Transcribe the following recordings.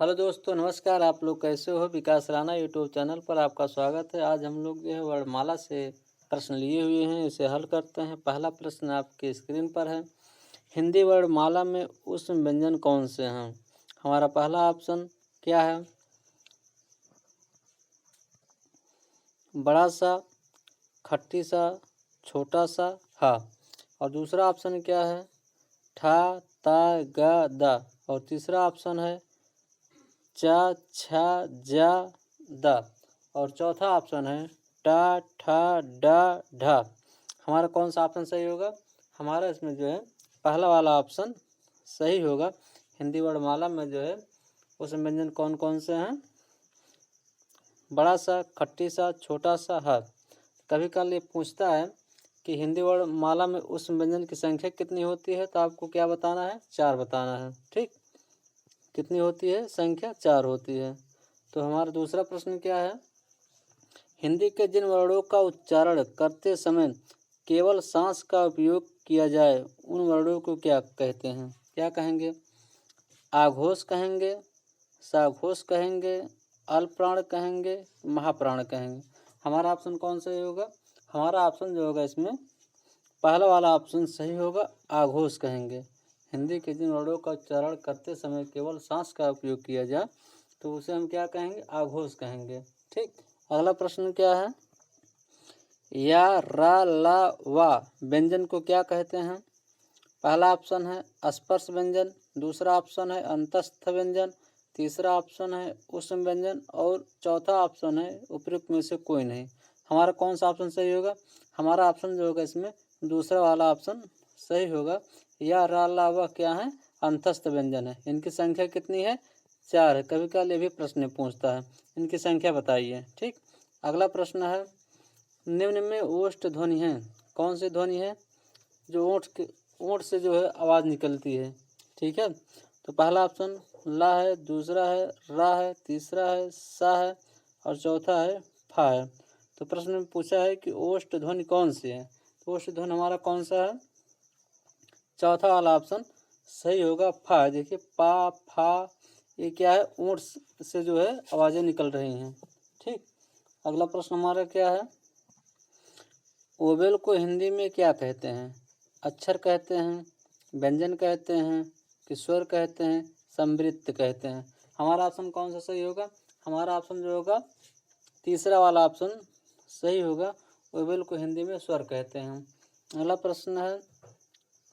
Hello दोस्तों, नमस्कार। आप लोग कैसे हो? विकास राणा यूट्यूब चैनल पर आपका स्वागत है। आज हम लोग जो है वर्णमाला से प्रश्न लिए हुए हैं, इसे हल करते हैं। पहला प्रश्न आपके स्क्रीन पर है। हिंदी वर्णमाला में उष्म व्यंजन कौन से हैं? हमारा पहला ऑप्शन क्या है? बड़ा सा, खट्टी सा, छोटा सा, हा। और दूसरा ऑप्शन क्या है? ठा, ता, गा, दा। और तीसरा ऑप्शन है चा, छा, जा, दा। और चौथा ऑप्शन है टा, ठा, डा, ढा। हमारा कौन सा ऑप्शन सही होगा? हमारा इसमें जो है पहला वाला ऑप्शन सही होगा। हिंदी वर्णमाला में जो है उस व्यंजन कौन कौन से हैं? बड़ा सा, खट्टी सा, छोटा सा, हा। कभी कभी ये पूछता है कि हिंदी वर्णमाला में उस व्यंजन की संख्या कितनी होती है, तो आपको क्या बताना है? 4 बताना है। ठीक, कितनी होती है संख्या? 4 होती है। तो हमारा दूसरा प्रश्न क्या है? हिंदी के जिन वर्णों का उच्चारण करते समय केवल सांस का उपयोग किया जाए, उन वर्णों को क्या कहते हैं? क्या कहेंगे? आघोष कहेंगे, साघोष कहेंगे, अल्पप्राण कहेंगे, महाप्राण कहेंगे। हमारा ऑप्शन कौन सा होगा? हमारा ऑप्शन जो होगा इसमें पहला वाला ऑप्शन सही होगा, आघोष कहेंगे। हिंदी के जिन वर्णों का उच्चारण करते समय केवल सांस का उपयोग किया जाए तो उसे हम क्या कहेंगे? आघोष कहेंगे। ठीक, अगला प्रश्न क्या है? या, रा, ला, वा व्यंजन को क्या कहते हैं? पहला ऑप्शन है स्पर्श व्यंजन, दूसरा ऑप्शन है अंतस्थ व्यंजन, तीसरा ऑप्शन है उष्म व्यंजन और चौथा ऑप्शन है उपयुक्त में से कोई नहीं। हमारा कौन सा ऑप्शन सही होगा? हमारा ऑप्शन जो होगा इसमें दूसरा वाला ऑप्शन सही होगा। या, रा, ला, वा क्या है? अंतस्थ व्यंजन है। इनकी संख्या कितनी है? 4 है। कभी कभी ये भी प्रश्न पूछता है, इनकी संख्या बताइए। ठीक, अगला प्रश्न है निम्न में ओष्ठ ध्वनि है। कौन सी ध्वनि है जो ओंठ से जो है आवाज़ निकलती है? ठीक है, तो पहला ऑप्शन ला है, दूसरा है रा है, तीसरा है सा है और चौथा है फा है। तो प्रश्न में पूछा है कि ओष्ठ ध्वनि कौन सी है? तो ओष्ठ ध्वनि हमारा कौन सा है? चौथा वाला ऑप्शन सही होगा, फा। देखिए पा, फा, ये क्या है? ओंठ से जो है आवाज़ें निकल रही हैं। ठीक, अगला प्रश्न हमारा क्या है? ओवेल को हिंदी में क्या कहते हैं? अक्षर कहते हैं, व्यंजन कहते हैं, कि स्वर कहते हैं, समवृत्त कहते हैं। हमारा ऑप्शन कौन सा सही होगा? हमारा ऑप्शन जो होगा तीसरा वाला ऑप्शन सही होगा। ओवेल को हिंदी में स्वर कहते हैं। अगला प्रश्न है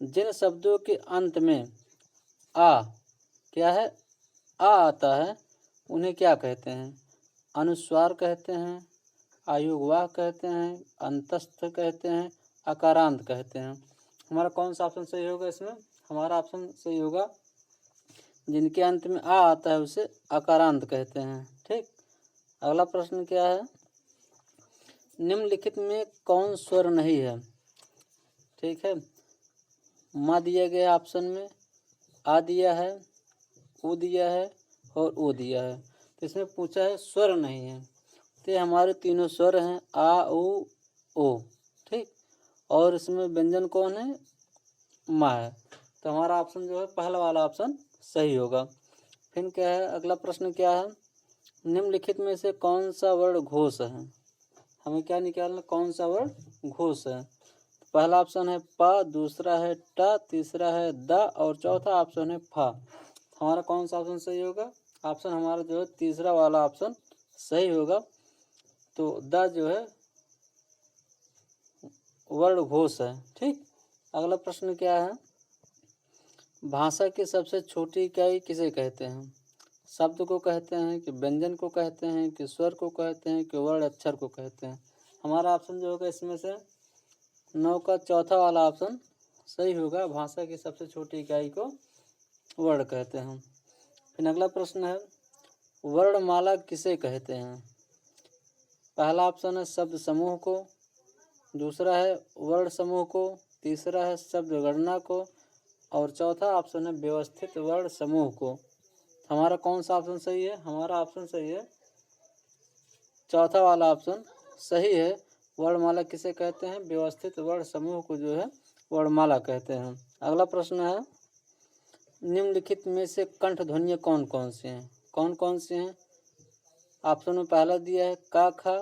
जिन शब्दों के अंत में आ क्या है? आ आता है, उन्हें क्या कहते हैं? अनुस्वार कहते हैं, आयुर्वाह कहते हैं, अंतस्थ कहते हैं, अकारांत कहते हैं। हमारा कौन सा ऑप्शन सही होगा इसमें? हमारा ऑप्शन सही होगा जिनके अंत में आ आता है उसे अकारांत कहते हैं। ठीक, अगला प्रश्न क्या है? निम्नलिखित में कौन स्वर नहीं है? ठीक है, मा दिया गया ऑप्शन में, आ दिया है, उ दिया है और ओ दिया है। तो इसमें पूछा है स्वर नहीं है, तो हमारे तीनों स्वर हैं आ, उ, ओ। ठीक, और इसमें व्यंजन कौन है? मा है। तो हमारा ऑप्शन जो है पहला वाला ऑप्शन सही होगा। फिर क्या है? अगला प्रश्न क्या है? निम्नलिखित में से कौन सा वर्ण घोष है? हमें क्या निकालना? कौन सा वर्ण घोष है? पहला ऑप्शन है पा, दूसरा है टा, तीसरा है दा और चौथा ऑप्शन है फा। हमारा कौन सा ऑप्शन सही होगा? ऑप्शन हमारा जो है तीसरा वाला ऑप्शन सही होगा। तो दा जो है वर्ण घोष है। ठीक, अगला प्रश्न क्या है? भाषा की सबसे छोटी इकाई किसे कहते हैं? शब्द को कहते हैं, कि व्यंजन को कहते हैं, कि स्वर को कहते हैं, कि वर्ण अक्षर को कहते हैं? हमारा ऑप्शन जो होगा इसमें से 9 का चौथा वाला ऑप्शन सही होगा। भाषा की सबसे छोटी इकाई को वर्ण कहते हैं। फिर अगला प्रश्न है वर्णमाला किसे कहते हैं? पहला ऑप्शन है शब्द समूह को, दूसरा है वर्ण समूह को, तीसरा है शब्द गणना को और चौथा ऑप्शन है व्यवस्थित वर्ण समूह को। हमारा कौन सा ऑप्शन सही है? हमारा ऑप्शन सही है चौथा वाला ऑप्शन सही है। वर्णमाला किसे कहते हैं? व्यवस्थित वर्ण समूह को जो है वर्णमाला कहते हैं। अगला प्रश्न है निम्नलिखित में से कंठ ध्वनियाँ कौन कौन सी हैं? कौन कौन से हैं? ऑप्शन में पहला दिया है का खा,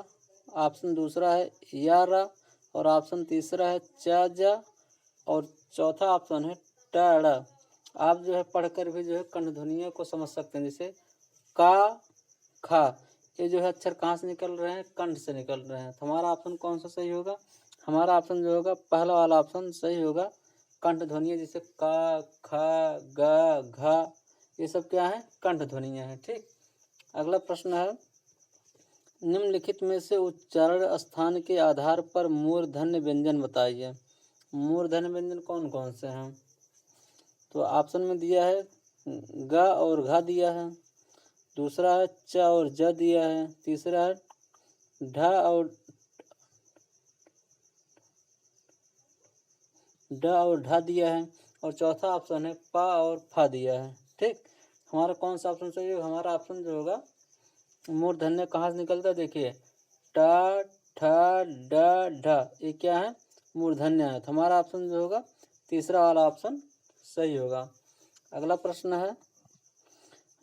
ऑप्शन दूसरा है या रा, और ऑप्शन तीसरा है चा जा, और चौथा ऑप्शन है टा ड़ा। आप जो है पढ़कर भी जो है कंठ ध्वनियों को समझ सकते हैं। जैसे का खा, ये जो है अक्षर कहाँ से निकल रहे हैं? कंठ से निकल रहे हैं। तो हमारा ऑप्शन कौन सा सही होगा? हमारा ऑप्शन जो होगा पहला वाला ऑप्शन सही होगा। कंठ ध्वनियाँ जैसे का, खा, गा, घा, ये सब क्या है? कंठ ध्वनियाँ हैं। ठीक, अगला प्रश्न है, निम्नलिखित में से उच्चारण स्थान के आधार पर मूर्धन्य व्यंजन बताइए। मूर्धन्य व्यंजन कौन कौन से हैं? तो ऑप्शन में दिया है ग और घा दिया है, दूसरा है च और ज दिया है, तीसरा है ढ और ढ दिया है, और चौथा ऑप्शन है पा और फा दिया है। ठीक, हमारा कौन सा ऑप्शन सही होगा? हमारा ऑप्शन जो होगा मूर्धन्य कहाँ से निकलता है? देखिए ट ठ ड ढ, ये क्या है? मूर्धन्य है। तो हमारा ऑप्शन जो होगा तीसरा वाला ऑप्शन सही होगा। अगला प्रश्न है,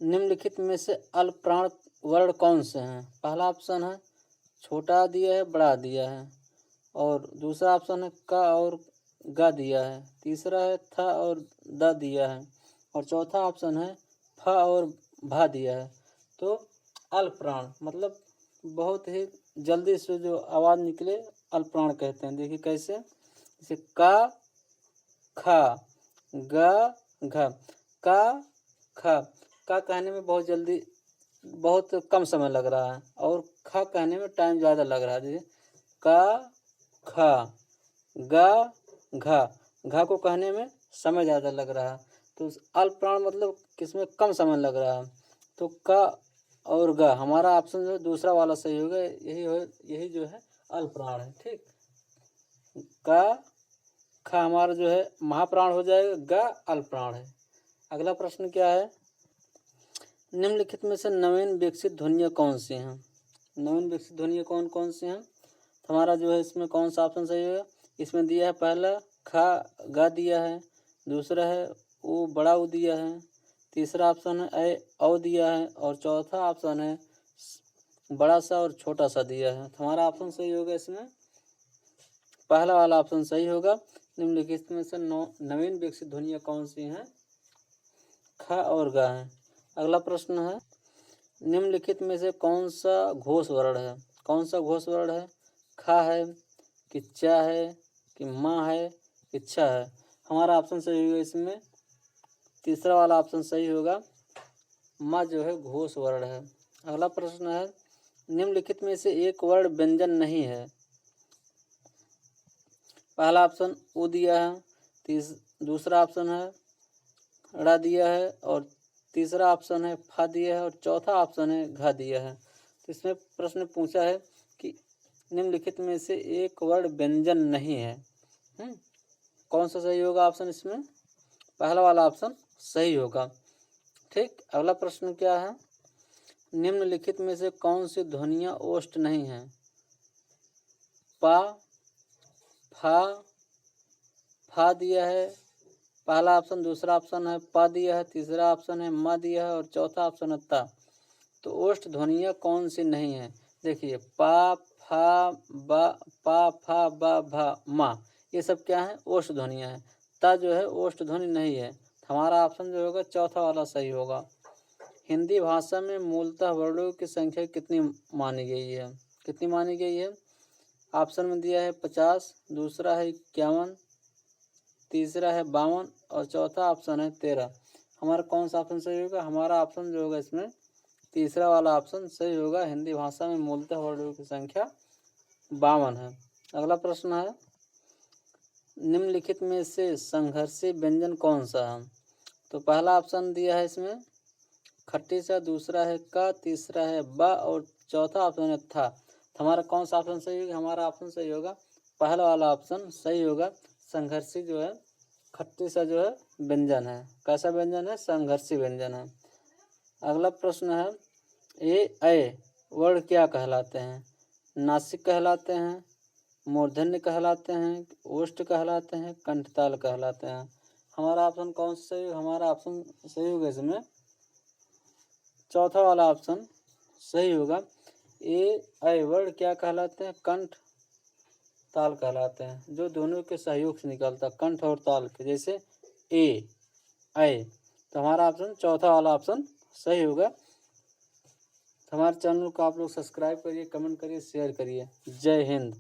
निम्नलिखित में से अल्पप्राण वर्ण कौन से हैं? पहला ऑप्शन है छोटा दिया है, बड़ा दिया है, और दूसरा ऑप्शन है का और गा दिया है, तीसरा है थ और द दिया है, और चौथा ऑप्शन है फ और भा दिया है। तो अल्पप्राण मतलब बहुत ही जल्दी से जो आवाज़ निकले अल्पप्राण कहते हैं। देखिए कैसे, जैसे का खा, ग घ, का कहने में बहुत जल्दी, बहुत कम समय लग रहा है, और ख कहने में टाइम ज़्यादा लग रहा है। जैसे का खा, ग घा को कहने में समय ज़्यादा लग रहा है। तो अल्पप्राण मतलब किसमें कम समय लग रहा है। तो का और ग, हमारा ऑप्शन जो है दूसरा वाला सही होगा। यही जो है अल्पप्राण है। ठीक, का खा हमारा जो है महाप्राण हो जाएगा, ग अल्पप्राण है। अगला प्रश्न क्या है, निम्नलिखित में से नवीन विकसित ध्वनियाँ कौन सी हैं? नवीन विकसित ध्वनियाँ कौन कौन सी हैं? हमारा जो है इसमें कौन सा ऑप्शन सही होगा? इसमें दिया है पहला खा गा दिया है, दूसरा है ऊ बड़ा ऊ दिया है, तीसरा ऑप्शन है ए औ दिया है, और चौथा ऑप्शन है बड़ा सा और छोटा सा दिया है। तो हमारा ऑप्शन सही होगा इसमें पहला वाला ऑप्शन सही होगा। निम्नलिखित में से नवीन विकसित ध्वनियाँ कौन सी हैं? ख और ग हैं। अगला प्रश्न है, निम्नलिखित में से कौन सा घोष वर्ण है? कौन सा घोष वर्ण है? खा है कि चा है कि माँ है कि छा है? हमारा ऑप्शन सही होगा इसमें तीसरा वाला ऑप्शन सही होगा, माँ जो है घोष वर्ण है। अगला प्रश्न है, निम्नलिखित में से एक वर्ण व्यंजन नहीं है। पहला ऑप्शन ऊ दिया है, दूसरा ऑप्शन है ड़ा दिया है, और तीसरा ऑप्शन है फा दिया है, और चौथा ऑप्शन है घा दिया है। तो इसमें प्रश्न पूछा है कि निम्नलिखित में से एक वर्ण व्यंजन नहीं है। कौन सा सही होगा ऑप्शन? इसमें पहला वाला ऑप्शन सही होगा। ठीक, अगला प्रश्न क्या है, निम्नलिखित में से कौन सी ध्वनियाँ ओष्ठ नहीं है? पा, फा दिया है पहला ऑप्शन, दूसरा ऑप्शन है पा दिया है, तीसरा ऑप्शन है मा दिया है, और चौथा ऑप्शन है ता। तो ओष्ठ ध्वनियाँ कौन सी नहीं है? देखिए पा फा बा भा मा, ये सब क्या है? ओष्ठ ध्वनियाँ हैं। ता जो है ओष्ठ ध्वनि नहीं है। हमारा ऑप्शन जो होगा चौथा वाला सही होगा। हिंदी भाषा में मूलतः वर्णों की संख्या कितनी मानी गई है? कितनी मानी गई है? ऑप्शन में दिया है 50, दूसरा है 51, तीसरा है 52, और चौथा ऑप्शन है 13। हमारा कौन सा ऑप्शन सही होगा? हमारा ऑप्शन जो होगा इसमें तीसरा वाला ऑप्शन सही होगा। हिंदी भाषा में मूलतः वर्णों की संख्या 52 है। अगला प्रश्न है, निम्नलिखित में से संघर्षी व्यंजन कौन सा है? तो पहला ऑप्शन दिया है इसमें खट्टी सा, दूसरा है का, तीसरा है बा, और चौथा ऑप्शन है था। हमारा कौन सा ऑप्शन सही होगा? हमारा ऑप्शन सही होगा पहला वाला ऑप्शन सही होगा। संघर्षी जो है खट्टी सा जो है व्यंजन है। कैसा व्यंजन है? संघर्षी व्यंजन है। अगला प्रश्न है, ए वर्ण क्या कहलाते हैं? नासिक कहलाते हैं, मूर्धन्य कहलाते हैं, ओष्ठ कहलाते हैं, कंठताल कहलाते हैं? हमारा ऑप्शन कौन सा सही होगा? हमारा ऑप्शन सही होगा इसमें चौथा वाला ऑप्शन सही होगा। ए ऐ वर्ण क्या कहलाते हैं? कंठ ताल कहलाते हैं, जो दोनों के सहयोग से निकलता है, कंठ और ताल के, जैसे ए ऐ। तो हमारा ऑप्शन चौथा वाला ऑप्शन सही होगा। हमारे चैनल को आप लोग सब्सक्राइब करिए, कमेंट करिए, शेयर करिए। जय हिंद।